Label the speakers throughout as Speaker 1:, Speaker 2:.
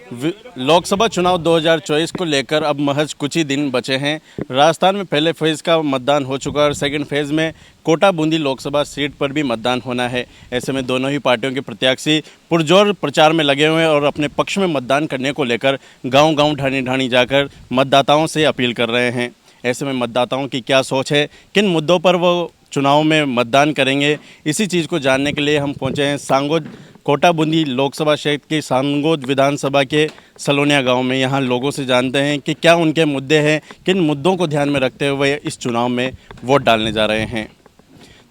Speaker 1: लोकसभा चुनाव 2024 को लेकर अब महज कुछ ही दिन बचे हैं। राजस्थान में पहले फेज़ का मतदान हो चुका है और सेकंड फेज़ में कोटा बूंदी लोकसभा सीट पर भी मतदान होना है। ऐसे में दोनों ही पार्टियों के प्रत्याशी पुरजोर प्रचार में लगे हुए हैं और अपने पक्ष में मतदान करने को लेकर गांव-गांव ढाणी-ढाणी जाकर मतदाताओं से अपील कर रहे हैं। ऐसे में मतदाताओं की क्या सोच है, किन मुद्दों पर वो चुनाव में मतदान करेंगे, इसी चीज़ को जानने के लिए हम पहुँचे हैं सांगोद कोटा बूंदी लोकसभा क्षेत्र की सांगोद विधानसभा के सलोनिया गांव में। यहां लोगों से जानते हैं कि क्या उनके मुद्दे हैं, किन मुद्दों को ध्यान में रखते हुए इस चुनाव में वोट डालने जा रहे हैं।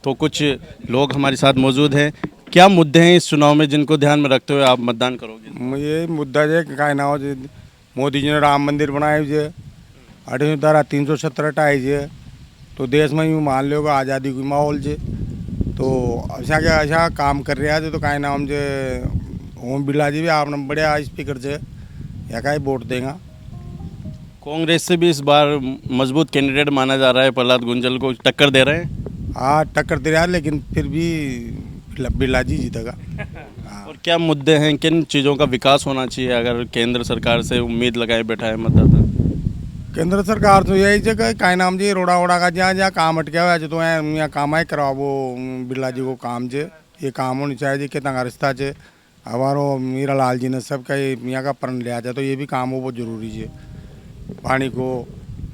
Speaker 1: तो कुछ लोग हमारे साथ मौजूद हैं। क्या मुद्दे हैं इस चुनाव में जिनको ध्यान में रखते हुए आप मतदान करोगे?
Speaker 2: ये मुद्दा जो काय नाव मोदी जी ने राम मंदिर बनाए जे 8वीं धारा 370 हटाई जे तो देश में यूँ मान लो आज़ादी की माहौल जे तो अच्छा काम कर रहा है तो काय नाम जे ओम बिरला जी भी आपने बढ़िया स्पीकर से या का वोट देगा।
Speaker 1: कांग्रेस से भी इस बार मजबूत कैंडिडेट माना जा रहा है, प्रहलाद गुंजल को टक्कर दे रहे हैं।
Speaker 2: हाँ टक्कर दे रहा है लेकिन फिर भी बिरला जी जीतेगा।
Speaker 1: और क्या मुद्दे हैं, किन चीज़ों का विकास होना चाहिए अगर केंद्र सरकार से उम्मीद लगाए बैठा है मतदाता?
Speaker 2: केंद्र सरकार तो यही जगह काय नाम जी रोड़ा वोड़ा का जहाँ जहाँ काम अटका हुआ है तो यहाँ काम है कराओ वो बिरला जी को काम जे ये काम होनी चाहिए जी कितना का रिश्ता चे हमारो मीरा लाल जी ने सब का यहाँ का प्रण लिया जाए तो ये भी काम हो बहुत जरूरी है। पानी को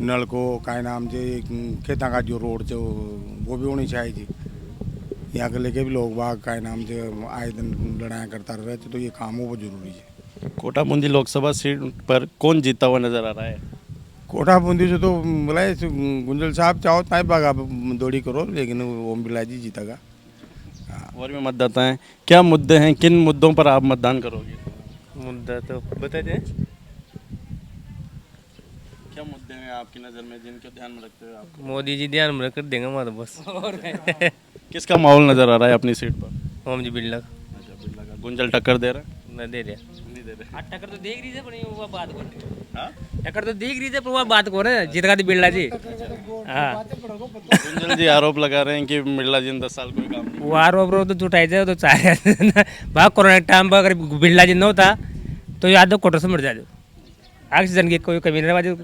Speaker 2: नल को काय नाम जे कितना का जो रोड चे वो भी होनी चाहिए जी। यहाँ के लेके भी लोग बाग काय नाम जे आए दिन लड़ाई करता रहे तो ये काम हो बहुत जरूरी है।
Speaker 1: कोटा बूंदी लोकसभा सीट पर कौन जीता हुआ नजर आ रहा है?
Speaker 2: कोटा बूंदी से तो बोला गुंजल साहब चाहो ताई बागा दौड़ी करो लेकिन ओम बिरला जी जीतेगा।
Speaker 1: और भी मतदाता हैं, क्या मुद्दे हैं, किन मुद्दों पर आप मतदान करोगे?
Speaker 3: मुद्दा तो बता दें।
Speaker 1: क्या मुद्दे हैं आपकी नज़र में जिनके ध्यान में रखते हुए आप?
Speaker 3: मोदी जी ध्यान में रख देंगे हमारा बस।
Speaker 1: किसका माहौल नज़र आ रहा है अपनी सीट पर?
Speaker 3: ओम जी बिरला
Speaker 1: अच्छा, बिरला का। गुंजल टक्कर दे रहा है?
Speaker 3: न दे रहा।
Speaker 1: नहीं दे रहे।
Speaker 4: टक्कर तो देख रही थे पर वो बात कर रहे।
Speaker 1: हाँ?
Speaker 4: टक्कर तो देख रही थे पर वो बात कर रहे जीतेगा तो बिरला जी। हाँ
Speaker 1: गुंजल जी आरोप लगा रहे हैं कि बिरला जी ने 10 साल कोई काम नहीं।
Speaker 4: वो आरोप तो जुटाई जाए तो चाहे भाग कोरोना टाइम पर अगर बिरला जी न होता तो यादव कोटर से मर जाए। ऑक्सीजन की कोई कमी नहीं बाजू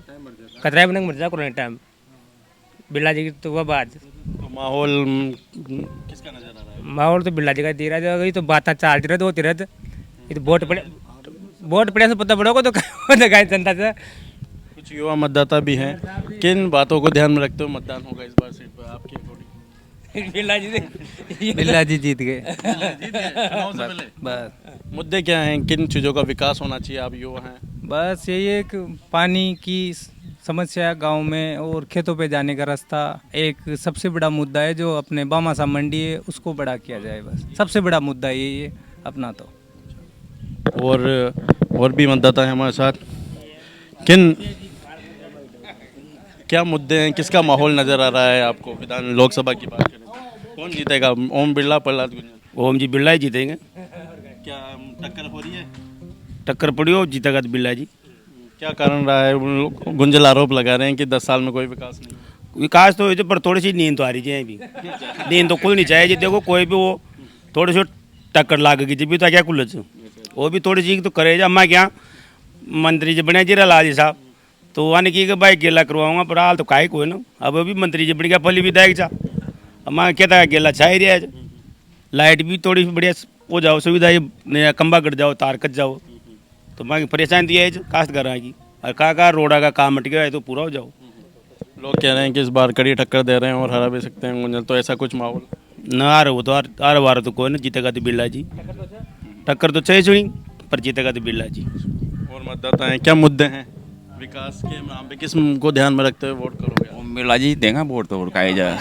Speaker 4: खतरा बने मर जाए कोरोना टाइम बिरला जी की तो वह बात।
Speaker 1: तो माहौल किसका नजर आ रहा है?
Speaker 4: माहौल तो बिरला जी का दे रहा है तो बातें चलती रहती होती रहती ये तो वोट पड़े से पता पड़ोगा तो जनता से।
Speaker 1: कुछ युवा मतदाता भी हैं, किन बातों को ध्यान में रखते हुए मतदान होगा इस बार सीट पर आपकी अकॉर्डिंग?
Speaker 4: बिरला जी जीत गए।
Speaker 3: बस
Speaker 1: मुद्दे क्या हैं, किन चीज़ों का विकास होना चाहिए? आप युवा हैं।
Speaker 5: बस यही है कि पानी की समस्या गांव में और खेतों पे जाने का रास्ता एक सबसे बड़ा मुद्दा है जो अपने बामासा मंडी है उसको बड़ा किया जाए। बस सबसे बड़ा मुद्दा यही है अपना। तो
Speaker 1: और भी मतदाता हैं हमारे साथ। किन क्या मुद्दे हैं, किसका माहौल नज़र आ रहा है आपको? विधान लोकसभा की बात करें कौन जीतेगा, ओम बिरला, प्रहलाद गुंजल?
Speaker 6: ओम जी बिरला ही जीतेंगे।
Speaker 1: क्या टक्कर हो रही है?
Speaker 6: टक्कर पड़ी हो जीतेगा तो बिरला जी।
Speaker 1: क्या कारण रहा है? गुंजल आरोप लगा रहे हैं कि 10 साल में कोई विकास नहीं।
Speaker 6: विकास तो है पर थोड़ी सी नींद तो आ रही है अभी। नींद तो कोई नहीं चाहिए जी। देखो कोई भी वो थोड़ी सी टक्कर लागेगी जी भी तो क्या कुल वो भी थोड़ी सी तो करे अम्मा क्या मंत्री जी बने जीरा लाल जी साहब तो आने की भाई गेला करवाऊंगा पर हाल तो काहे कोई ना अब भी मंत्री जी बन गया फली विधायक चा अम्मा कहता है गेला छा ही रहा है। लाइट भी थोड़ी बढ़िया हो जाओ सुविधा ये खंबा कट जाओ तार कट जाओ तो मैं परेशान दिया है काश्त कर रहा है और कहा रोड़ा का काम अट गया है तो पूरा हो जाओ।
Speaker 1: लोग कह रहे हैं कि इस बार कड़ी टक्कर दे रहे हैं और हरा भी सकते हैं गुंजल, तो ऐसा कुछ माहौल?
Speaker 6: न आ रहा वो तो आ रहा तो कोई ना जीतेगा तो बिरला जी। टक्कर तो चाहिए सुनी पर जीतेगा तो बिरला जी।
Speaker 1: और मतदाता हैं, क्या मुद्दे हैं विकास के नाम पे, किस को ध्यान में रखते हुए वोट करोगे?
Speaker 7: ओम बिरला जी देंगे वोट तो का जा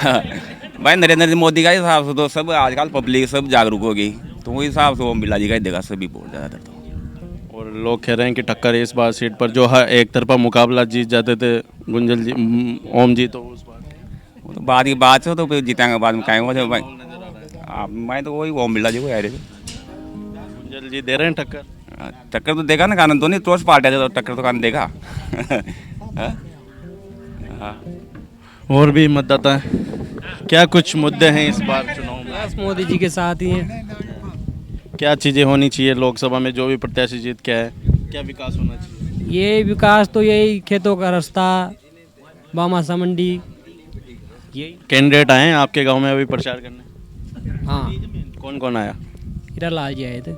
Speaker 7: भाई नरेंद्र मोदी का हिसाब से तो सब आजकल पब्लिक सब जागरूक हो गई तो वही हिसाब से ओम बिरला जी का ही देगा सभी वोट ज़्यादातर तो।
Speaker 1: और लोग कह रहे हैं कि टक्कर इस बार सीट पर जो हर एक तरफा मुकाबला जीत जाते थे गुंजल जी ओम जी तो उस बार
Speaker 7: वो तो बाद की बात से तो फिर जीतेंगे बाद में कहेंगे भाई मैं तो वही ओम बिरला जी को यार
Speaker 1: गुंजल जी दे रहे हैं टक्कर।
Speaker 7: टक्कर तो देगा ना कानून तो नहीं तो पार्टी तो टक्कर तो कानून देगा। हाँ
Speaker 1: और भी मतदाता हैं, क्या कुछ मुद्दे हैं इस बार चुनाव में?
Speaker 4: बस मोदी जी के साथ ही हैं।
Speaker 1: क्या चीज़ें होनी चाहिए लोकसभा में जो भी प्रत्याशी जीत के आए? क्या विकास होना चाहिए?
Speaker 8: ये विकास तो यही खेतों का रास्ता, बामासा मंडी, यही।
Speaker 1: कैंडिडेट आए हैं आपके गांव में अभी प्रचार करने?
Speaker 8: हाँ,
Speaker 1: कौन कौन आया?
Speaker 8: हीरा लाल जी आए थे,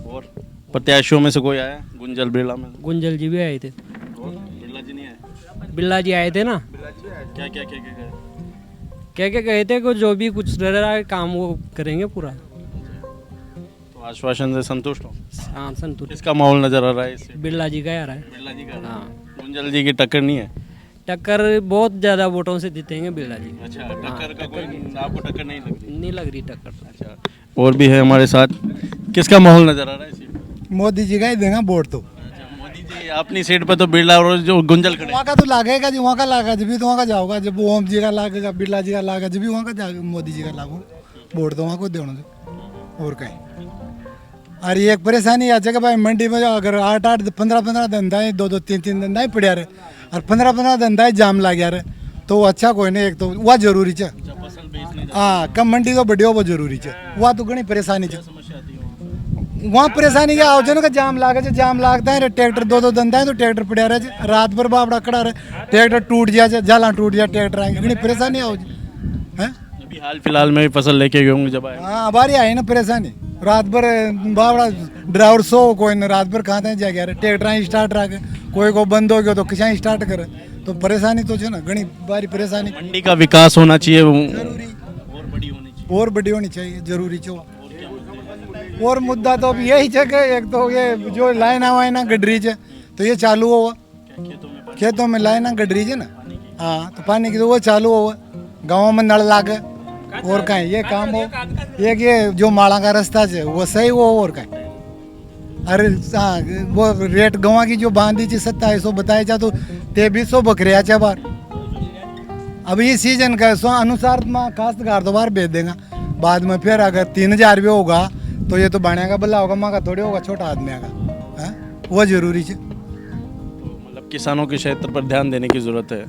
Speaker 1: और प्रत्याशियों में से कोई आया? गुंजल बिरला में से?
Speaker 8: गुंजल जी भी आए थे,
Speaker 1: और बिरला जी नहीं आए?
Speaker 8: बिल्ला जी आए थे ना।
Speaker 1: क्या क्या क्या क्या क्या?
Speaker 8: क्या क्या कहे थे कि जो भी कुछ रह रहा है काम वो करेंगे पूरा।
Speaker 1: तो आश्वासन से संतुष्ट हो?
Speaker 8: हाँ, संतुष्ट।
Speaker 1: किसका माहौल नजर आ रहा है इससे?
Speaker 8: बिल्ला जी का आ रहा है।
Speaker 1: बिरला जी का?
Speaker 8: हाँ,
Speaker 1: गुंजल जी की टक्कर नहीं है?
Speaker 8: टक्कर बहुत ज़्यादा वोटों से जीतेंगे बिल्ला जी।
Speaker 1: अच्छा, टक्कर का कोई आपको टक्कर नहीं लग रही?
Speaker 8: नहीं लग रही टक्कर।
Speaker 1: अच्छा, और भी है हमारे साथ। किसका माहौल नजर आ रहा है इसी पे?
Speaker 2: मोदी जी का ही देगा वोट तो।
Speaker 1: अच्छा, मोदी जी अपनी सीट पर तो बिरला और जो गुंजल खड़े हैं।
Speaker 2: वहाँ का तो लागेगा जी, वहाँ का लागा जब भी तो वहाँ का जाओगा, जब ओम जी का लागेगा, बिरला जी का लागा जब भी वहाँ का जाएगा, मोदी जी का लागू वोट तो वहाँ को देना दो और कहीं। अरे एक परेशानी आ जाएगा भाई, मंडी में अगर 8-8 15-15 धंधा 2-2 3-3 धंधा ही पड़ा रहे और 15-15 धंधा ही जाम लग गया रहे तो वो अच्छा कोई नहीं। एक तो वह जरूरी है, हाँ, कम मंडी तो बढ़िया वो जरूरी है, वह तो घनी परेशानी है। वहाँ परेशानी क्या हो जाए, जाम लागे, जाम लागता है, ट्रैक्टर 2-2 धंधा है तो ट्रैक्टर पड़ा रहे, रात भर बापड़ा खड़ा रहे, ट्रैक्टर टूट जाए, जाला टूट जाए, ट्रैक्टर आएंगे, घनी परेशानी हो जाए।
Speaker 1: अभी हाल फिलहाल में फसल लेके गए होंगे जब आए?
Speaker 2: हाँ, हमारी आई ना परेशानी, रात भर बावड़ा ड्राइवर सो कोई न, रात भर कहाँ जाए गया ट्रैक्टर स्टार्ट रहा कोई को बंद हो गया तो किसान स्टार्ट करे तो परेशानी तो है ना, घनी बारी परेशानी।
Speaker 1: मंडी का विकास होना चाहिए,
Speaker 2: जरूरी
Speaker 1: और बड़ी होनी चाहिए।
Speaker 2: और बड़ी होनी चाहिए, जरूरी छो। और मुद्दा तो अब यही है कि एक तो ये जो लाइन आवा ना गडरी है तो ये चालू हुआ, खेतों में लाइन ना गडरी है ना, हाँ, तो पानी की तो वो चालू हुआ, गाँव में नल लागे और कहीं ये काम हो, एक ये जो माला का रास्ता है वो सही हो और कहीं। अरे हाँ, वो रेट गवा की जो बांधी थी 2700 बताया जा तो 2300 बकरिया चा बार। अब ये सीजन का सो अनुसार काश्तकार तो बाहर बेच देगा, बाद में फिर अगर 3000 भी होगा तो ये तो बनेगा बल्ला होगा, मांगा थोड़ी होगा, छोटा आदमी आगा, वो जरूरी है।
Speaker 1: मतलब किसानों के क्षेत्र पर ध्यान देने की जरूरत है।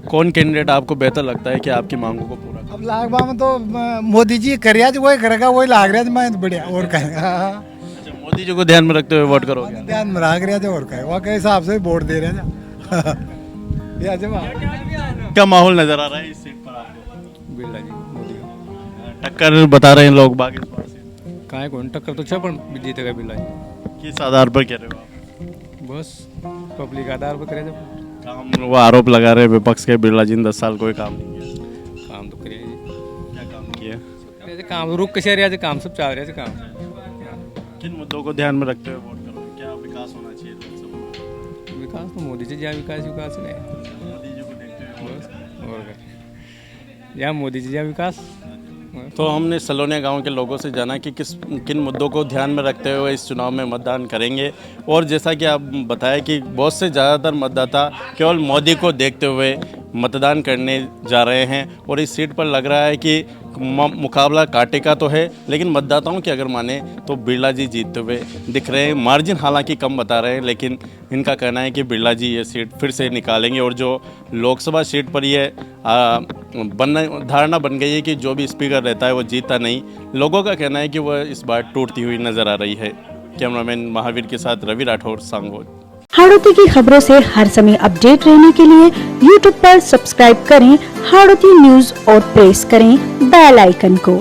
Speaker 1: कौन कैंडिडेट आपको बेहतर लगता है कि आपकी मांगों को पूरा करे?
Speaker 2: अब लागबा में तो मोदी जी करिया वही करेगा, वही लाग रहा मैं बढ़िया और कहेंगे।
Speaker 1: अच्छा, मोदी जी को ध्यान में रखते हुए वोट करोगे?
Speaker 2: ध्यान में रख रहा था और कहे वह के हिसाब से वोट दे रहे थे।
Speaker 1: क्या माहौल नजर आ रहा है इस सीट पर आपको?
Speaker 5: बिरला जी मोदी का
Speaker 1: टक्कर बता रहे हैं लोग बाकी इस बार से।
Speaker 5: कहाँ कौन टक्कर तो छपन जीतेगा बिरला जी।
Speaker 1: किस आधार पर कह रहे हो आप?
Speaker 5: बस पब्लिक आधार पर करे जब
Speaker 1: काम वो आरोप लगा रहे हैं विपक्ष के, बिरला जी ने 10 साल कोई काम नहीं किया।
Speaker 5: काम तो करे जी,
Speaker 1: क्या काम किया?
Speaker 5: ऐसे काम रुक कैसे रहे काम सब चाह रहे थे काम।
Speaker 1: किन मुद्दों को ध्यान में रखते हुए वोट करोगे? क्या विकास होना चाहिए लोकसभा में?
Speaker 5: विकास तो मोदी जी जहाँ विकास नहीं,
Speaker 1: मोदी जी को देखते हुए वोट
Speaker 5: और क्या जहाँ मोदी जी जहाँ विकास।
Speaker 1: तो हमने सलोनिया गांव के लोगों से जाना कि किन मुद्दों को ध्यान में रखते हुए इस चुनाव में मतदान करेंगे, और जैसा कि आप बताया कि बहुत से ज़्यादातर मतदाता केवल मोदी को देखते हुए मतदान करने जा रहे हैं, और इस सीट पर लग रहा है कि मुकाबला कांटे का तो है, लेकिन मतदाताओं की अगर माने तो बिरला जी जीतते हुए दिख रहे हैं। मार्जिन हालांकि कम बता रहे हैं, लेकिन इनका कहना है कि बिरला जी ये सीट फिर से निकालेंगे, और जो लोकसभा सीट पर ये धारणा बन गई है कि जो भी स्पीकर रहता है वो जीतता नहीं। लोगों का कहना है कि वह इस बार टूटती हुई नजर आ रही है। कैमरामैन महावीर के साथ रवि राठौर, सांगोद।
Speaker 9: हाड़ौती की खबरों से हर समय अपडेट रहने के लिए YouTube पर सब्सक्राइब करें हाड़ौती न्यूज और प्रेस करें बेल आइकन को।